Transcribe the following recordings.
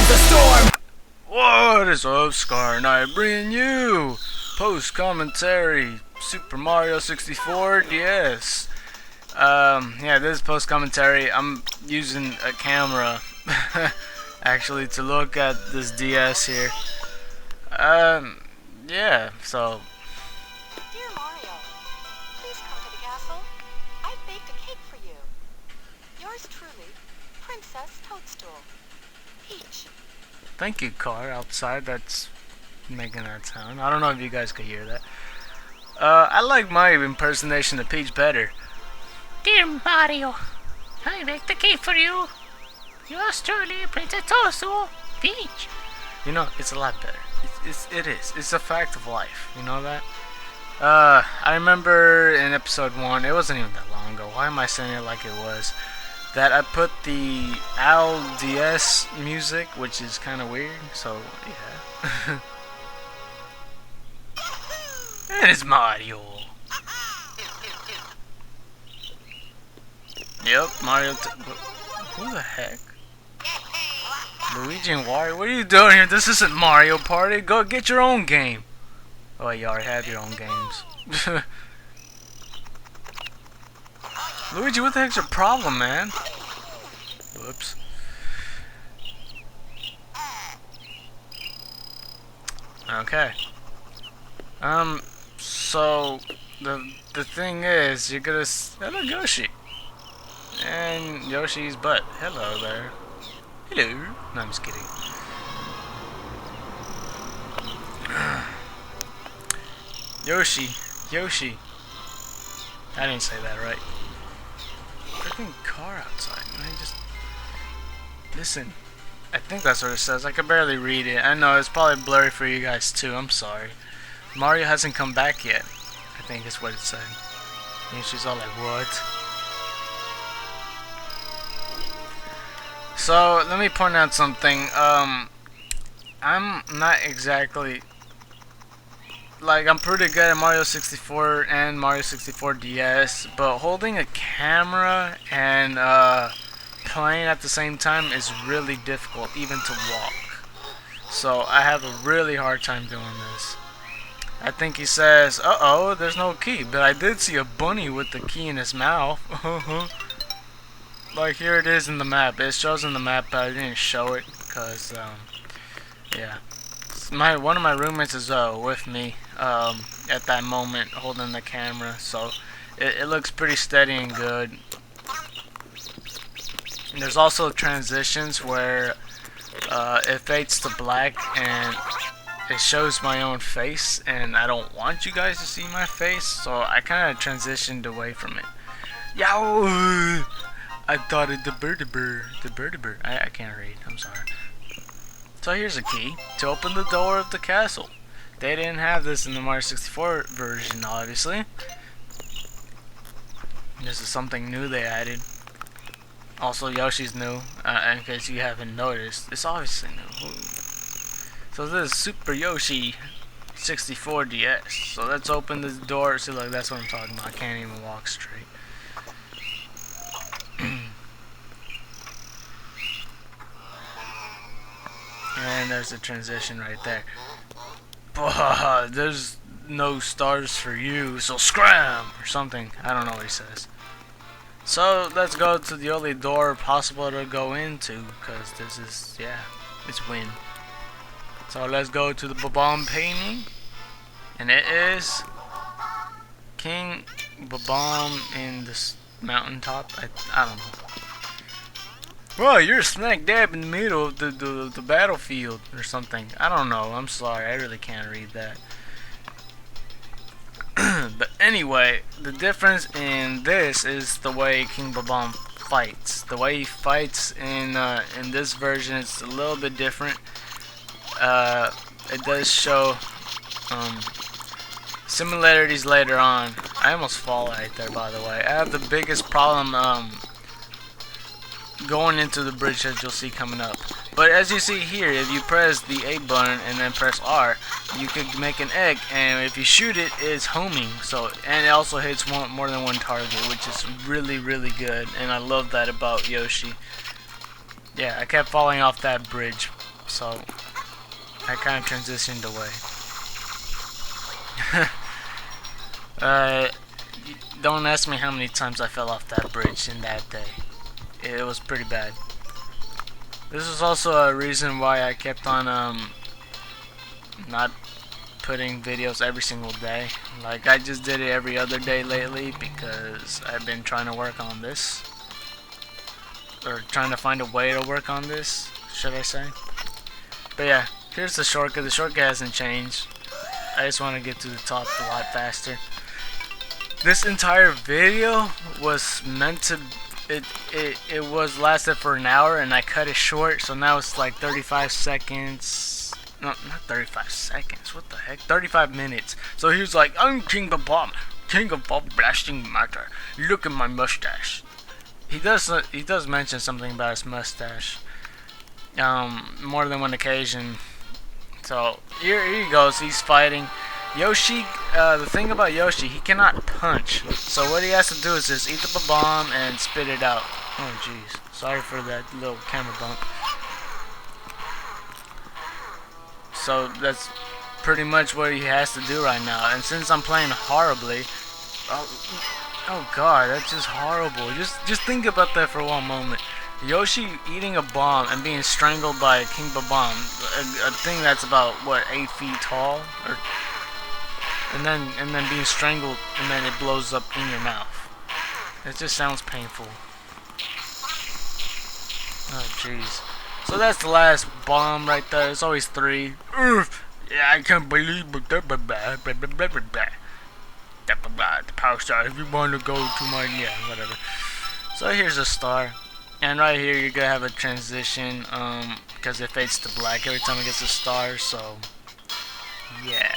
comes a storm. What is up, Scar? And I bring you post commentary Super Mario 64 DS. Yeah, this is post commentary. I'm using a camera actually to look at this DS here. Yeah, so. Dear Mario, please come to the castle. I've baked a cake for you. Yours truly, Princess Toadstool. Peach. Thank you, car outside that's making that sound. I don't know if you guys could hear that. I like my impersonation of Peach better. Dear Mario, I baked the cake for you. Yours truly, Princess Toadstool, Peach. You know, it's a lot better. It is. It's a fact of life. You know that? I remember in episode 1, it wasn't even that long ago. Why am I saying it like it was? That I put the LDS music, which is kind of weird. So, yeah. And it's Mario. Yep, Mario. Who the heck? Luigi and Wario? What are you doing here? This isn't Mario Party. Go get your own game. Oh, you already have your own games. Luigi, what the heck's your problem, man? Whoops. Okay. So the thing is, you're gonna hello Yoshi, and Yoshi's butt. Hello there. Hello. No, I'm just kidding. Yoshi. I didn't say that right. Freaking car outside. Man, just listen. I think that's what it says. I can barely read it. I know it's probably blurry for you guys too. I'm sorry. Mario hasn't come back yet. I think is what it said. And she's all like, what? So let me point out something. I'm not exactly like I'm pretty good at Mario 64 and Mario 64 DS, but holding a camera and playing at the same time is really difficult, even to walk. So I have a really hard time doing this. I think he says, uh-oh, there's no key, but I did see a bunny with the key in his mouth. Like here it is in the map. It shows in the map, but I didn't show it because, yeah. One of my roommates is with me at that moment holding the camera, so it looks pretty steady and good. And there's also transitions where it fades to black and it shows my own face, and I don't want you guys to see my face, so I kind of transitioned away from it. Yow! I thought it the bird. I can't read. I'm sorry. So here's a key to open the door of the castle. They didn't have this in the Mario 64 version, obviously. This is something new they added. Also, Yoshi's new, in case you haven't noticed. It's obviously new. So this is Super Yoshi 64 DS. So let's open this door. See, like that's what I'm talking about. I can't even walk straight. And there's a transition right there. There's no stars for you, so scram! Or something. I don't know what he says. So let's go to the only door possible to go into, because this is, yeah, it's win. So let's go to the Bob-omb painting. And it is King Bob-omb in this mountaintop. I don't know. Well, you're smack dab in the middle of the battlefield or something. I don't know. I'm sorry. I really can't read that. But anyway, the difference in this is the way King Bob-omb fights. The way he fights in this version is a little bit different. It does show similarities later on. I almost fall right there, by the way. I have the biggest problem going into the bridge, as you'll see coming up. But as you see here, if you press the A button and then press R, you could make an egg, and if you shoot it, it's homing. So, and it also hits more than one target, which is really, really good, and I love that about Yoshi. Yeah, I kept falling off that bridge so I kind of transitioned away. Don't ask me how many times I fell off that bridge in that day. It was pretty bad. This is also a reason why I kept on not putting videos every single day. Like, I just did it every other day lately because I've been trying to work on this, or trying to find a way to work on this, should I say. But yeah, here's the shortcut. The shortcut hasn't changed. I just want to get to the top a lot faster. This entire video was meant to, it was lasted for an hour, and I cut it short, so now it's like 35 seconds. No, not 35 seconds. What the heck? 35 minutes. So he was like, "I'm king of bomb blasting matter. Look at my mustache." He does mention something about his mustache. More than one occasion. So here he goes. He's fighting Yoshi. The thing about Yoshi, he cannot punch. So what he has to do is just eat the bomb and spit it out. Oh jeez. Sorry for that little camera bump. So that's pretty much what he has to do right now. And since I'm playing horribly, oh god, that's just horrible. Just think about that for one moment. Yoshi eating a bomb and being strangled by King Bomb, a thing that's about what, 8 feet tall, or and then being strangled and then it blows up in your mouth. It just sounds painful. Oh jeez. So that's the last bomb right there. It's always 3. Yeah, I can't believe it. The power star. If you want to go to my, yeah, whatever. So here's a star, and right here you're gonna have a transition, because it fades to black every time it gets a star. So yeah,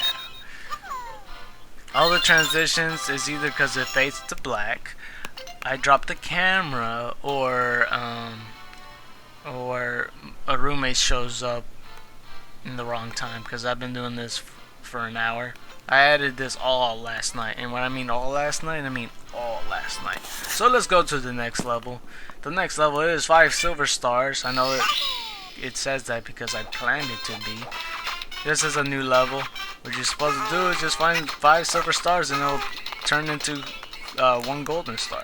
all the transitions is either because it fades to black, I drop the camera, or a roommate shows up in the wrong time, because I've been doing this for an hour. I added this all last night, and when I mean all last night, I mean all last night. So let's go to the next level. The next level is 5 silver stars. I know it says that because I planned it to be. This is a new level. What you're supposed to do is just find 5 silver stars, and it'll turn into 1 golden star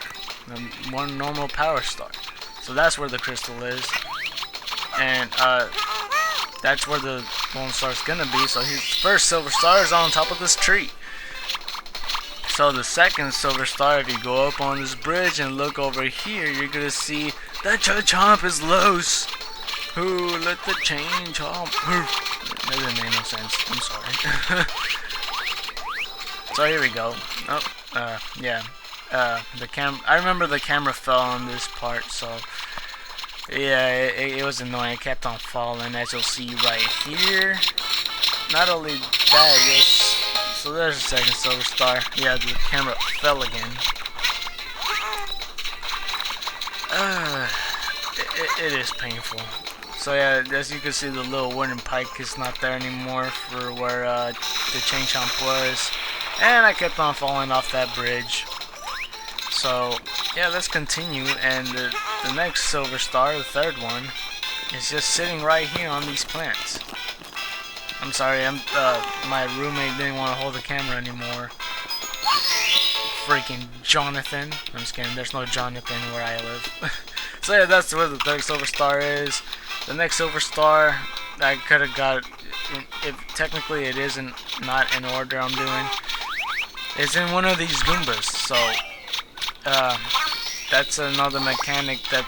and 1 normal power star. So that's where the crystal is, and that's where the golden star is gonna be. So his first silver star is on top of this tree. So the second silver star, if you go up on this bridge and look over here, you're gonna see that chomp is loose. Who let the chain chomp? That didn't make no sense. I'm sorry. So here we go. Oh, yeah. The I remember the camera fell on this part, so yeah, it was annoying. It kept on falling, as you'll see right here. Not only that, yes. So there's a second silver star. Yeah, the camera fell again. It is painful. So yeah, as you can see, the little wooden pike is not there anymore for where the chain chomp was, and I kept on falling off that bridge. So yeah, let's continue, and the next silver star, the third one, is just sitting right here on these plants. I'm sorry, my roommate didn't want to hold the camera anymore. Freaking Jonathan. I'm just kidding, there's no Jonathan where I live. So yeah, that's where the third silver star is. The next silver star, I could have got, if technically it isn't not in order I'm doing, it's in one of these Goombas. So that's another mechanic that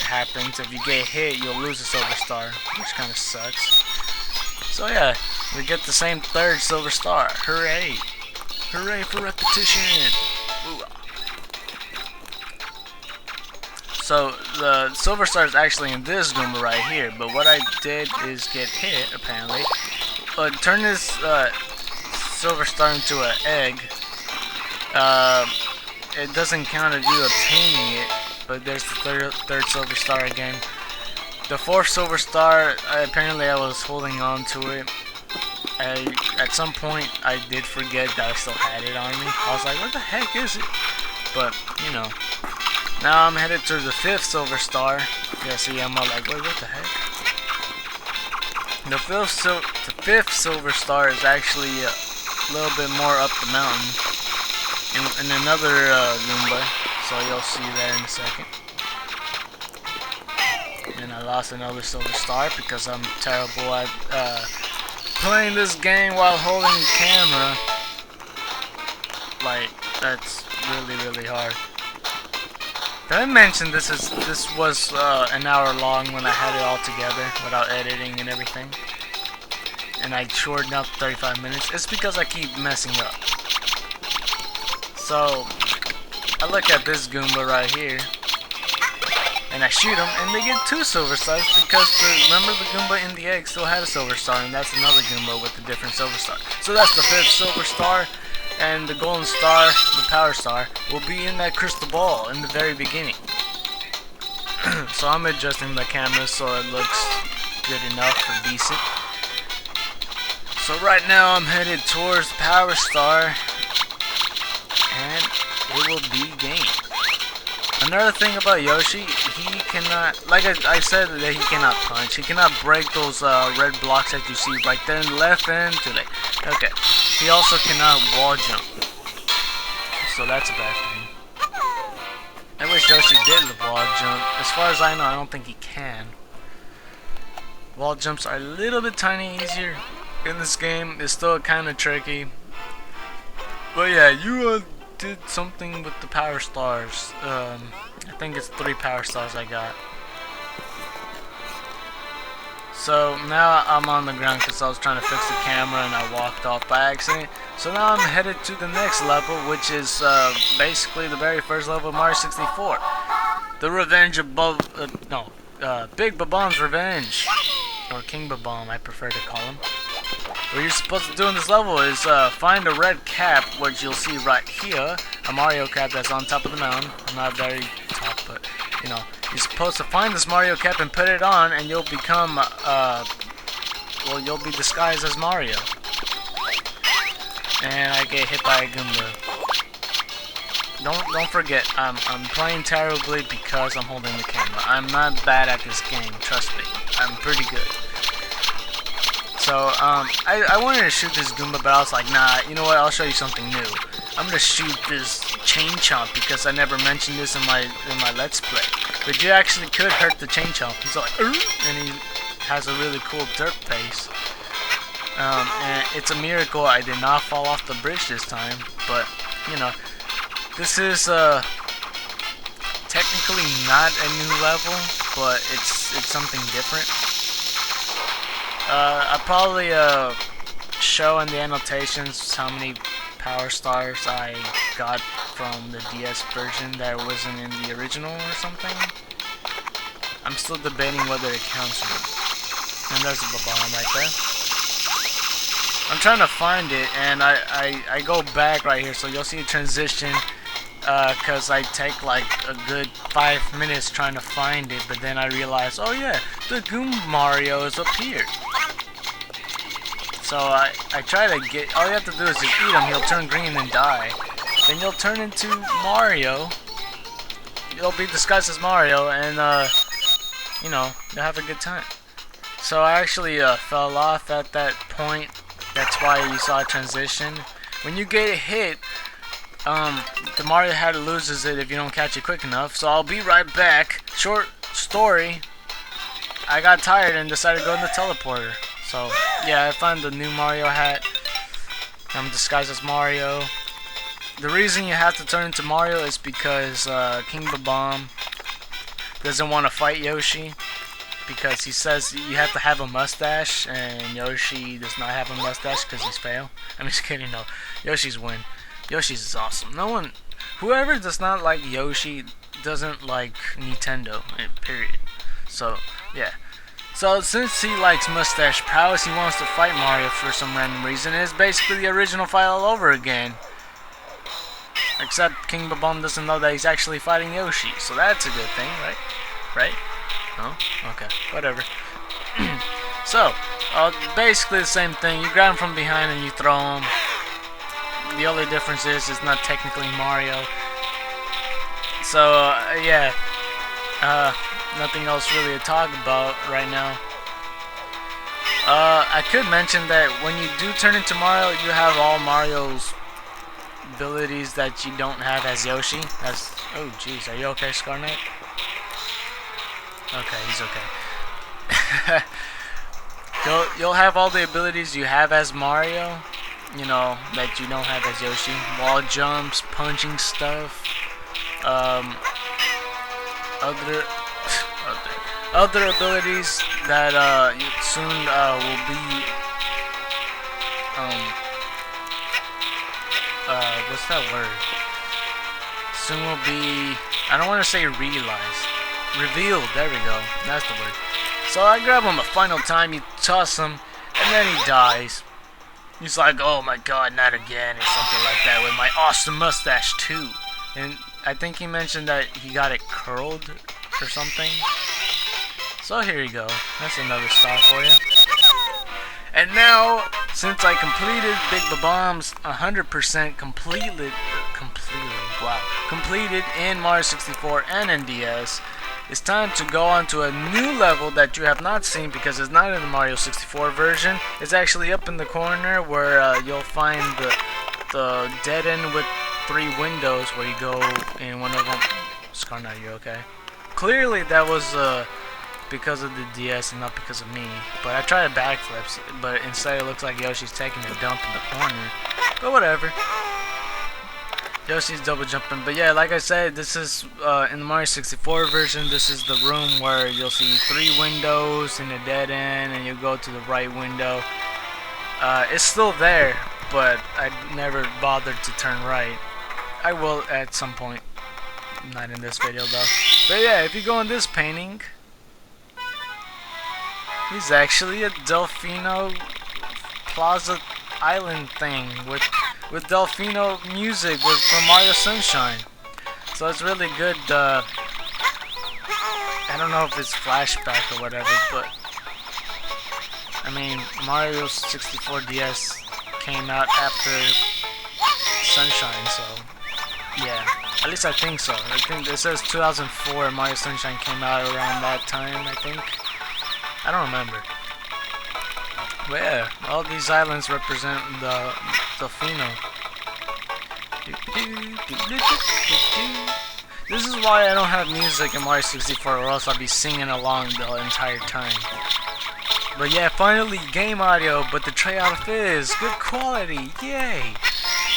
happens. If you get hit, you'll lose a silver star, which kind of sucks. So yeah, we get the same third silver star. Hooray! Hooray for repetition! Ooh. So the silver star is actually in this Goomba right here, but what I did is get hit, apparently. Turn this silver star into an egg. It doesn't count as you obtaining it, but there's the third silver star again. The fourth silver star, apparently I was holding on to it. At some point I did forget that I still had it on me. I was like, what the heck is it? But, you know. Now I'm headed to the fifth silver star. Yeah, see, I'm all like, wait, what the heck? The fifth silver star is actually a little bit more up the mountain in another Goomba, so you'll see that in a second. And I lost another silver star because I'm terrible at playing this game while holding the camera. Like, that's really hard. Did I mention this was an hour long when I had it all together without editing and everything? And I shortened up 35 minutes. It's because I keep messing up. So I look at this Goomba right here, and I shoot him, and they get 2 silver stars because remember the Goomba in the egg still had a silver star, and that's another Goomba with a different silver star. So that's the 5th silver star, and the golden star, the power star, will be in that crystal ball in the very beginning. So I'm adjusting the camera so it looks good enough or decent. So right now I'm headed towards power star, and it will be gained. Another thing about Yoshi, he cannot, like I said that he cannot punch. He cannot break those red blocks that you see right there in the left end. Okay. He also cannot wall jump. So that's a bad thing. I wish Yoshi did the wall jump. As far as I know, I don't think he can. Wall jumps are a little bit tiny easier in this game. It's still kind of tricky. But yeah, you did something with the power stars. I think it's 3 power stars I got. So now I'm on the ground because I was trying to fix the camera and I walked off by accident. So now I'm headed to the next level, which is basically the very first level of Mario 64. The Revenge of Big Bob-omb's Revenge. Or King Bob-omb, I prefer to call him. What you're supposed to do in this level is find a red cap, which you'll see right here, a Mario cap that's on top of the mountain. Not very top, but you know, you're supposed to find this Mario cap and put it on, and you'll become, well, you'll be disguised as Mario. And I get hit by a Goomba. Don't forget, I'm playing terribly because I'm holding the camera. I'm not bad at this game, trust me. I'm pretty good. So, I wanted to shoot this Goomba, but I was like, nah, you know what, I'll show you something new. I'm gonna shoot this Chain Chomp because I never mentioned this in my Let's Play. But you actually could hurt the Chain Chomp. He's like, and he has a really cool dirt face. And it's a miracle I did not fall off the bridge this time, but, you know, this is, technically not a new level, but it's something different. I'll probably show in the annotations how many power stars I got from the DS version that wasn't in the original or something. I'm still debating whether it counts or not. And there's a Bob-omb right there. I'm trying to find it, and I go back right here, so you'll see a transition. Cause I take like a good 5 minutes trying to find it, but then I realize, oh yeah, the Goomba Mario is up here. So I try to get, all you have to do is just eat him, he'll turn green and die. Then you'll turn into Mario. You'll be disguised as Mario, and you know, you'll have a good time. So I actually fell off at that point. That's why you saw a transition. When you get hit, the Mario head loses it if you don't catch it quick enough, so I'll be right back. Short story, I got tired and decided to go in the teleporter. So, yeah, I found the new Mario hat. I'm disguised as Mario. The reason you have to turn into Mario is because King Bob-omb doesn't want to fight Yoshi, because he says you have to have a mustache, and Yoshi does not have a mustache because he's fail. I'm just kidding, no. Yoshi's win. Yoshi's awesome. No one, whoever does not like Yoshi doesn't like Nintendo, period. So, yeah. So, since he likes mustache prowess, he wants to fight Mario for some random reason. It's basically the original fight all over again. Except King Bob-omb doesn't know that he's actually fighting Yoshi. So that's a good thing, right? Right? No? Okay. Whatever. So, basically the same thing. You grab him from behind and you throw him. The only difference is it's not technically Mario. So, yeah. Nothing else really to talk about right now. I could mention that when you do turn into Mario, you have all Mario's abilities that you don't have as Yoshi. As oh jeez, are you okay, Scarnet? Okay, he's okay. You'll have all the abilities you have as Mario, you know, that you don't have as Yoshi. Wall jumps, punching stuff, other other abilities that soon will be what's that word? Soon will be, I don't want to say realized, revealed. There we go. That's the word. So I grab him a final time, you toss him, and then he dies. He's like, oh my god, not again, or something like that, with my awesome mustache too. And I think he mentioned that he got it curled or something. So here you go. That's another stop for you. And now, since I completed Big Bombs 100% completed in Mario 64 and NDS, it's time to go on to a new level that you have not seen because it's not in the Mario 64 version. It's actually up in the corner where you'll find the dead end with 3 windows where you go in one of them. Scarna, are you okay? Clearly that was because of the DS and not because of me. But I tried backflips, but instead it looks like Yoshi's taking a dump in the corner. But whatever. Yoshi's double jumping. But yeah, like I said, this is in the Mario 64 version. This is the room where you'll see 3 windows and a dead end, and you go to the right window. It's still there, but I never bothered to turn right. I will at some point. Not in this video though. But yeah, if you go in this painting, he's actually a Delfino Plaza Island thing with Delfino music from Mario Sunshine. So it's really good. I don't know if it's flashback or whatever, but I mean, Mario 64 DS came out after Sunshine, so yeah. At least I think so. I think it says 2004. Mario Sunshine came out around that time, I think. I don't remember. But yeah, all these islands represent the Delfino. This is why I don't have music in Mario 64, or else I'll be singing along the entire time. But yeah, finally game audio, but the trade-off is good quality. Yay!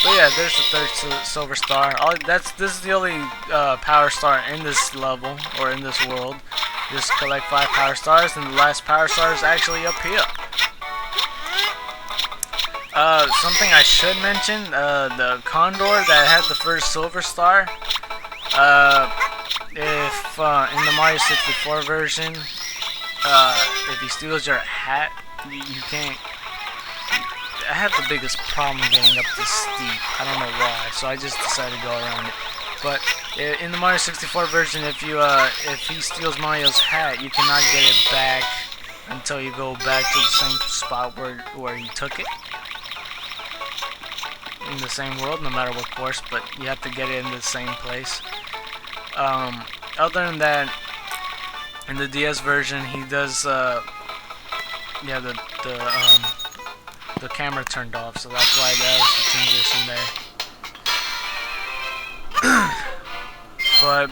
But yeah, there's the 3rd silver star. This is the only power star in this level, or in this world. Just collect 5 power stars, and the last power star is actually up here. Something I should mention, the Condor that had the 1st silver star, if in the Mario 64 version, if he steals your hat, you can't. I had the biggest problem getting up this steep. I don't know why, so I just decided to go around it. But in the Mario 64 version, if he steals Mario's hat, you cannot get it back until you go back to the same spot where you took it. In the same world, no matter what course, but you have to get it in the same place. Other than that, in the DS version, he does, yeah, the camera turned off, so that's why there's the transition there. But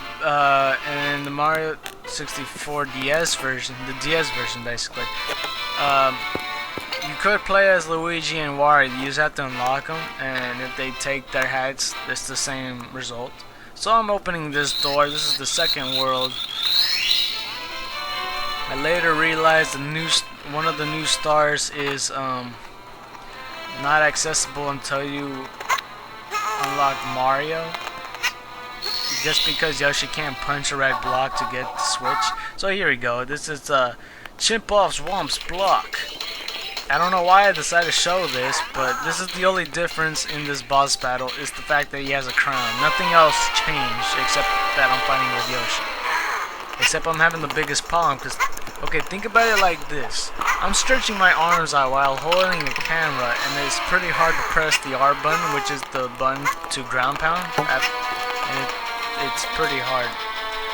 in the Mario 64 DS version, the DS version basically, you could play as Luigi and Wario. You just have to unlock them, and if they take their hats, it's the same result. So I'm opening this door. This is the 2nd world. I later realized one of the new stars is not accessible until you unlock Mario. Just because Yoshi can't punch a red block to get the switch. So here we go. This is Chimp Off Swamp's block. I don't know why I decided to show this, but this is the only difference in this boss battle is the fact that he has a crown. Nothing else changed except that I'm fighting with Yoshi. Except I'm having the biggest problem because, okay, think about it like this. I'm stretching my arms out while holding a camera, and it's pretty hard to press the R button, which is the button to ground pound, and it's pretty hard.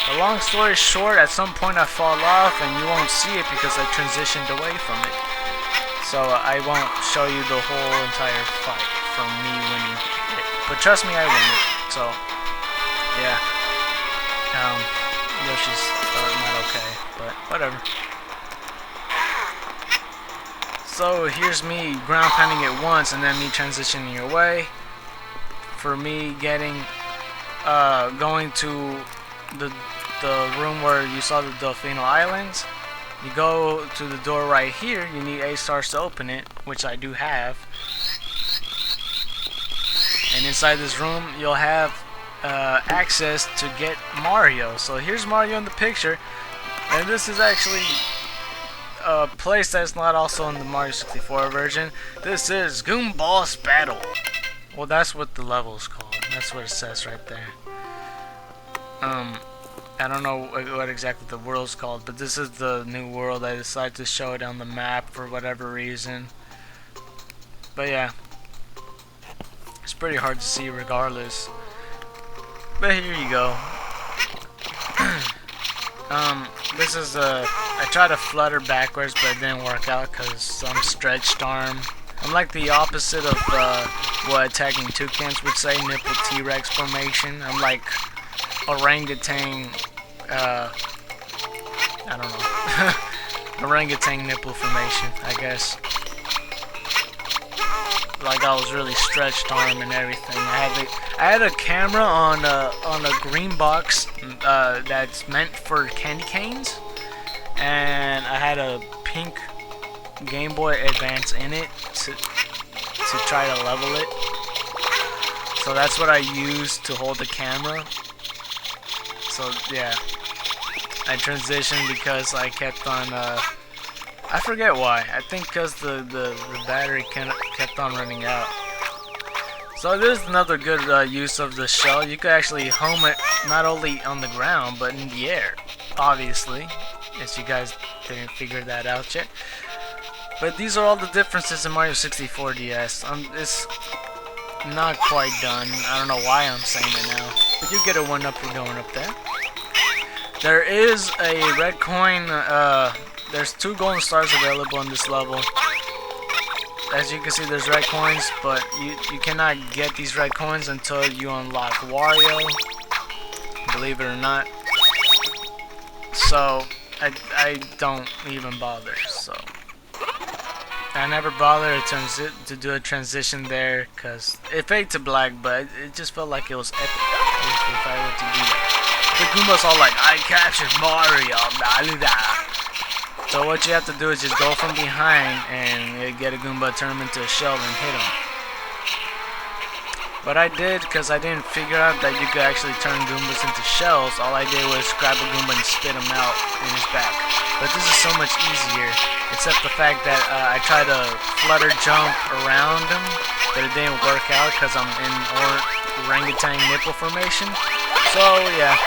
The long story short, at some point I fall off, and you won't see it because I transitioned away from it. So I won't show you the whole entire fight from me winning it. But trust me, I win it. So, yeah. Yoshi's not okay, but whatever. So here's me ground pounding it once and then me transitioning away. For me getting, going to the room where you saw the Delfino Islands. You go to the door right here, you need 8 stars to open it, which I do have. And inside this room, you'll have access to get Mario. So here's Mario in the picture, and this is actually a place that's not also in the Mario 64 version. This is Goomboss Battle. Well, that's what the level is called. That's what it says right there. I don't know what exactly the world's called, but this is the new world. I decided to show it on the map for whatever reason. But yeah, it's pretty hard to see regardless. But here you go. This is I tried to flutter backwards, but it didn't work out because I'm stretched arm. I'm like the opposite of what attacking toucans would say, nipple T-Rex formation. I'm like orangutan, I don't know, orangutan nipple formation, I guess. Like I was really stretched arm and everything. I had a camera on a green box that's meant for candy canes, and I had a pink Game Boy Advance in it to try to level it. So that's what I used to hold the camera. So yeah, I transitioned because I kept on, I forget why. I think because the battery kept on running out. So there's another good use of the shell. You could actually home it not only on the ground, but in the air, obviously, as you guys didn't figure that out yet. But these are all the differences in Mario 64 DS. It's not quite done. I don't know why I'm saying it now. But you get a 1-up for going up there. There is a red coin. There's 2 golden stars available in this level. As you can see, there's red coins, but you cannot get these red coins until you unlock Wario, believe it or not. So I don't even bother. So I never bothered to do a transition there because it faded to black, but it just felt like it was epic if I were to do that. The Goombas all like, I captured Mario, blah, blah, blah. So what you have to do is just go from behind and get a Goomba, turn him into a shell, and hit him. What I did, because I didn't figure out that you could actually turn Goombas into shells, all I did was grab a Goomba and spit him out in his back. But this is so much easier, except the fact that I tried to flutter jump around him, but it didn't work out because I'm in orangutan nipple formation. So yeah,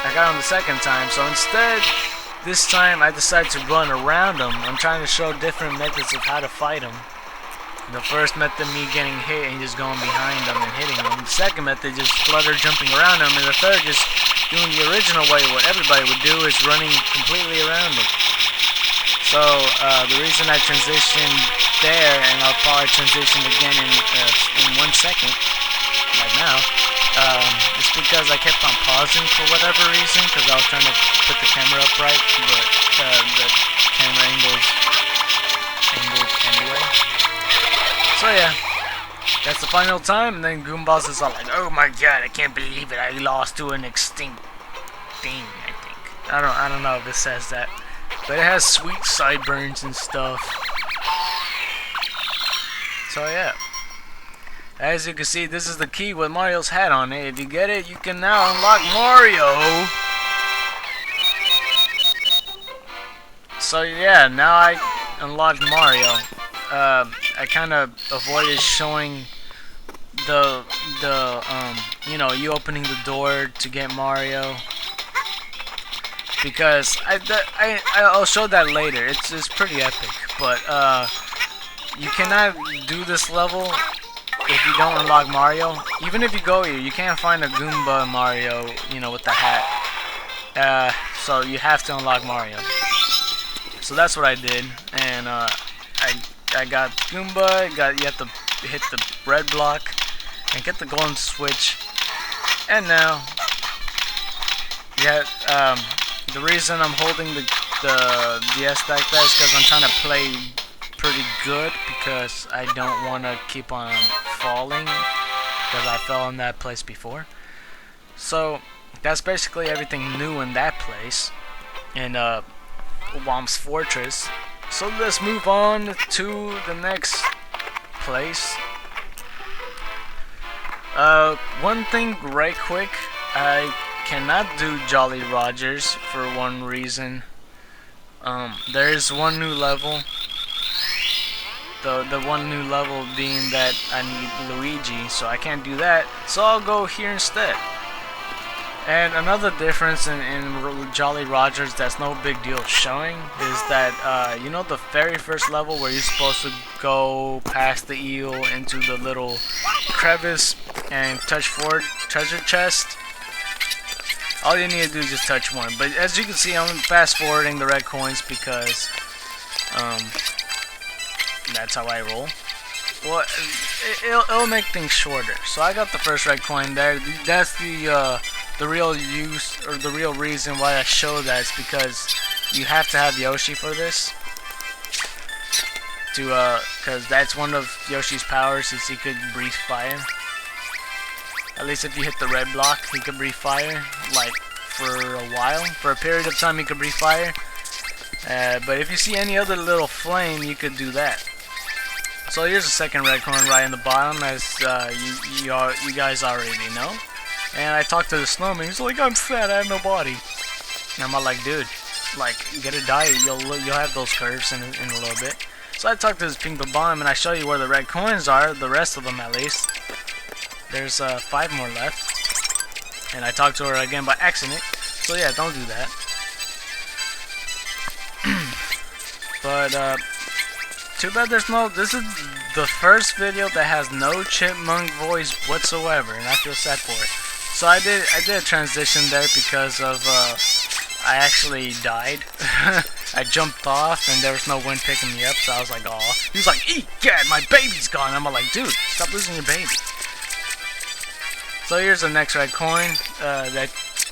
I got him the second time. So instead, this time I decided to run around him. I'm trying to show different methods of how to fight him. The first method, me getting hit and just going behind him and hitting him. The second method, just flutter jumping around him. And the third, just doing the original way, what everybody would do, is running completely around him. So the reason I transitioned there, and I'll probably transition again in 1 second, like now, is because I kept on pausing for whatever reason, because I was trying to put the camera up right, but the camera angle's angled anyway. So yeah, that's the final time, and then Goombas is all like, oh my god, I can't believe it, I lost to an extinct thing, I think. I don't know if it says that, but it has sweet sideburns and stuff. So yeah, as you can see, this is the key with Mario's hat on it. If you get it, you can now unlock Mario. So yeah, now I unlocked Mario. I kind of avoided showing you know, you opening the door to get Mario, because I'll show that later. It's pretty epic, but you cannot do this level if you don't unlock Mario. Even if you go here, you can't find a Goomba Mario, you know, with the hat. So you have to unlock Mario. So that's what I did, and I I got Goomba. You have to hit the red block and get the golden switch. And now, yeah, the reason I'm holding the DS like that is because I'm trying to play pretty good, because I don't want to keep on falling, because I fell in that place before. So that's basically everything new in that place, in Womp's Fortress. So let's move on to the next place. One thing right quick, I cannot do Jolly Rogers for one reason. There is one new level. The one new level being that I need Luigi, so I can't do that. So I'll go here instead. And another difference in Jolly Rogers that's no big deal showing is that, you know, the very first level where you're supposed to go past the eel into the little crevice and touch forward treasure chest? All you need to do is just touch one. But as you can see, I'm fast forwarding the red coins because that's how I roll. Well, it'll make things shorter. So I got the first red coin there. That's the real use, or the real reason why I show that, is because you have to have Yoshi for this. Because that's one of Yoshi's powers, is he could breathe fire. At least if you hit the red block, he could breathe fire, like for a while. For a period of time, he could breathe fire. But if you see any other little flame, you could do that. So here's the second red coin right in the bottom, as you guys already know. And I talked to the snowman. He's like, "I'm sad, I have no body." And I'm all like, "Dude, like, get a diet. You'll have those curves in a little bit." So I talked to this pink bomb, and I show you where the red coins are. The rest of them, at least. There's 5 more left. And I talked to her again by accident. So yeah, don't do that. But too bad there's no. This is the first video that has no chipmunk voice whatsoever, and I feel sad for it. So I did a transition there because of I actually died. I jumped off and there was no wind picking me up, so I was like, "Oh." He was like, "Egad, my baby's gone." I'm like, "Dude, stop losing your baby." So here's the next red coin that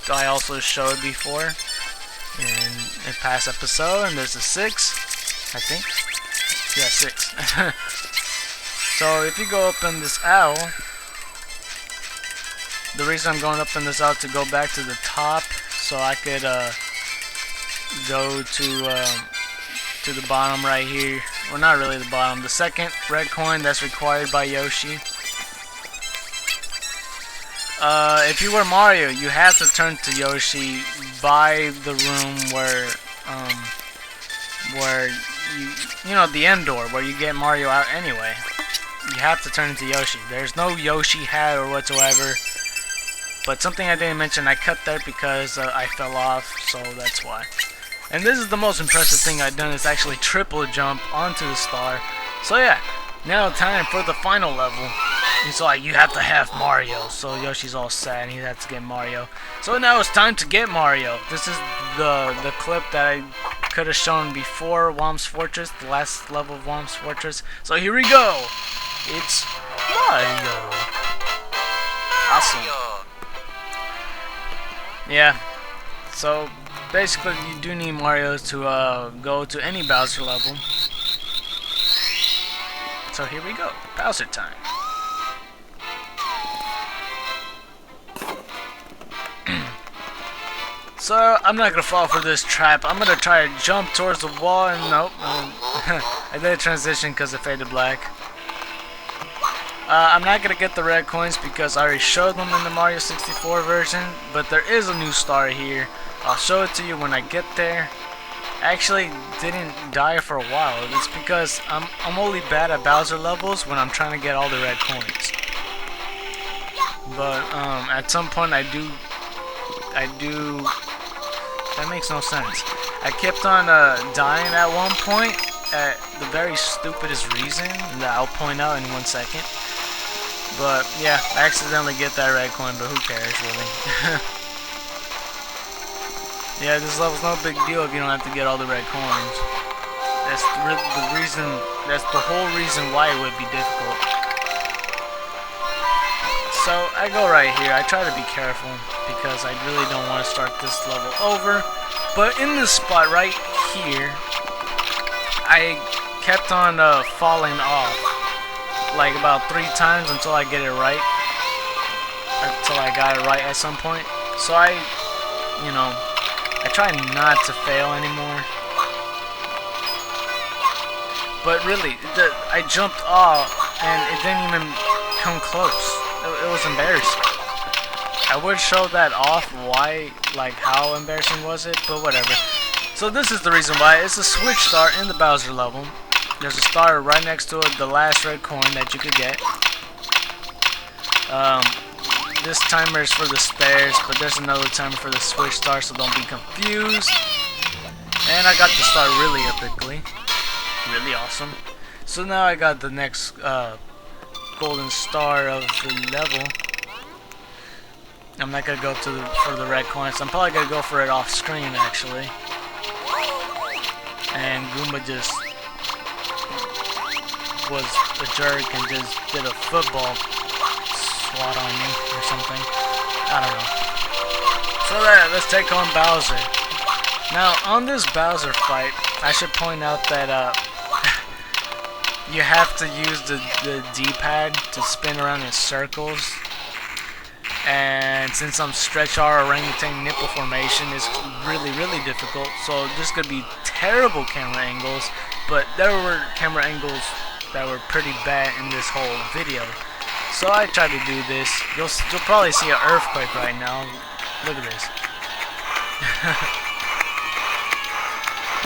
I also showed before in a past episode, and there's a 6, I think. Yeah, 6. So if you go up in this owl, the reason I'm going up in this owl to go back to the top, so I could go to the bottom right here. Well, not really the bottom. The second red coin that's required by Yoshi. If you were Mario, you have to turn to Yoshi by the room where you know, the end door where you get Mario out anyway. You have to turn into Yoshi. There's no Yoshi hat or whatsoever. But something I didn't mention, I cut that because I fell off, so that's why. And this is the most impressive thing I've done, is actually triple jump onto the star. So yeah, now time for the final level. He's like, "You have to have Mario." So Yoshi's all sad and he has to get Mario. So now it's time to get Mario. This is the clip that I could have shown before Womp's Fortress, the last level of Womp's Fortress. So here we go. It's Mario. Awesome. Yeah. So basically, you do need Mario to go to any Bowser level. So here we go. Bowser time. So I'm not gonna fall for this trap. I'm gonna try to jump towards the wall, and nope. I did a transition because it faded black. I'm not gonna get the red coins because I already showed them in the Mario 64 version. But there is a new star here. I'll show it to you when I get there. I actually didn't die for a while. It's because I'm only bad at Bowser levels when I'm trying to get all the red coins. But at some point I do. That makes no sense. I kept on dying at one point at the very stupidest reason that I'll point out in 1 second. But yeah, I accidentally get that red coin, but who cares really? Yeah, this level's no big deal if you don't have to get all the red coins. That's the reason. That's the whole reason why it would be difficult. So I go right here. I try to be careful because I really don't want to start this level over. But in this spot right here, I kept on falling off like about 3 times until I get it right. Until I got it right at some point. So I try not to fail anymore. But really, I jumped off and it didn't even come close. It was embarrassing. I would show that off how embarrassing was it, but whatever. So this is the reason why. It's a switch star in the Bowser level. There's a star right next to it, the last red coin that you could get. This timer is for the stairs, but there's another timer for the switch star, so don't be confused. And I got the star really epically. Really awesome. So now I got the next golden star of the level. I'm not gonna go for the red coins. I'm probably gonna go for it off screen actually. And Goomba just was a jerk and just did a football swat on me or something. I don't know. So let's take on Bowser. Now on this Bowser fight, I should point out that you have to use the D-pad to spin around in circles. And since I'm stretch R orangutan nipple formation, it's really difficult. So there's gonna be terrible camera angles, but there were camera angles that were pretty bad in this whole video. So I tried to do this. You'll probably see an earthquake right now. Look at this.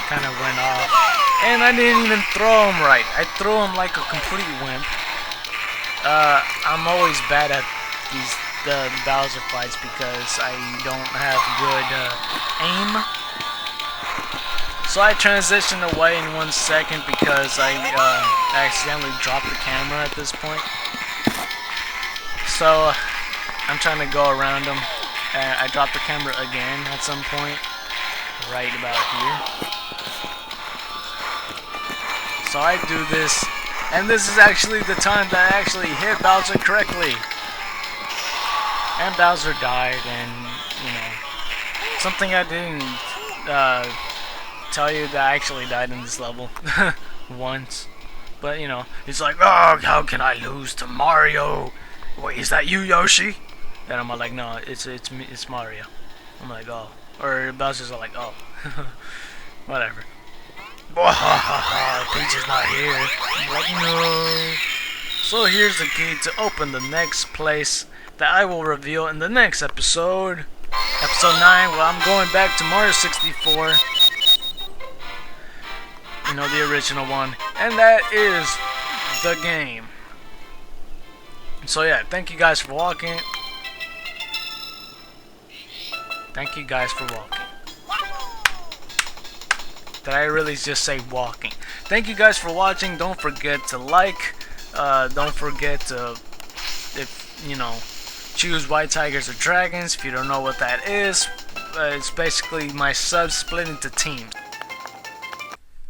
Kind of went off. And I didn't even throw him right. I threw him like a complete wimp. I'm always bad at the Bowser fights because I don't have good aim. So I transitioned away in 1 second because I accidentally dropped the camera at this point. So I'm trying to go around him. I dropped the camera again at some point, right about here. So I do this, and this is actually the time that I actually hit Bowser correctly. And Bowser died, and something I didn't tell you that I actually died in this level once. But it's like, oh, how can I lose to Mario? Wait, is that you, Yoshi? And I'm like, no, it's Mario. I'm like, oh, or Bowser's like, oh, whatever. Peach is not here. I'm like, no. So here's the key to open the next place that I will reveal in the next episode. Episode 9, well, I'm going back to Mario 64. The original one. And that is the game. So yeah, thank you guys for watching. Thank you guys for watching. Did I really just say walking? Thank you guys for watching. Don't forget to like. Don't forget to, choose white tigers or dragons. If you don't know what that is, it's basically my subs split into teams.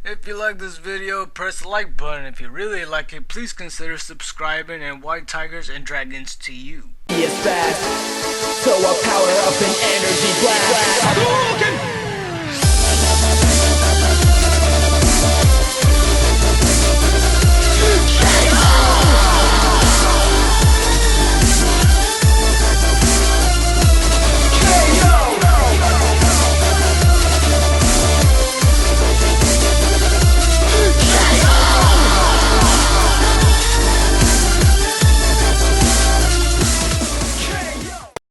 If you like this video, press the like button. If you really like it, please consider subscribing, and white tigers and dragons to you. He is fast, so I'll power up an energy blast.